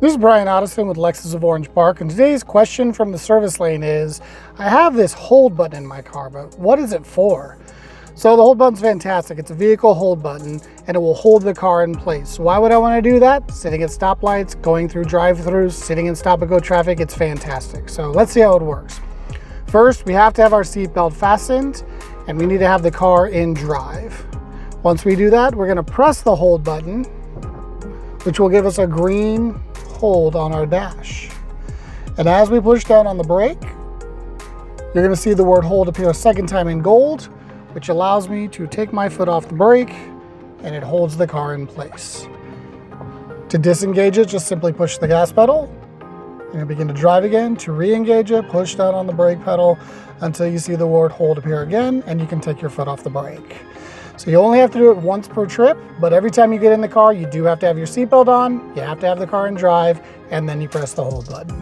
This is Brian Otteson with Lexus of Orange Park, and today's question from the service lane is, I have this hold button in my car, but what is it for? So the hold button's fantastic. It's a vehicle hold button, and it will hold the car in place. Why would I want to do that? Sitting at stoplights, going through drive-thrus, sitting in stop-and-go traffic, it's fantastic. So let's see how it works. First, we have to have our seatbelt fastened, and we need to have the car in drive. Once we do that, we're going to press the hold button, which will give us a green hold on our dash. And as we push down on the brake, you're going to see the word hold appear a second time in gold, which allows me to take my foot off the brake, and it holds the car in place. To disengage it, just simply push the gas pedal and begin to drive again. To re-engage it, push down on the brake pedal until you see the word hold appear again, and you can take your foot off the brake. So you only have to do it once per trip, but every time you get in the car, you do have to have your seatbelt on, you have to have the car in drive, and then you press the hold button.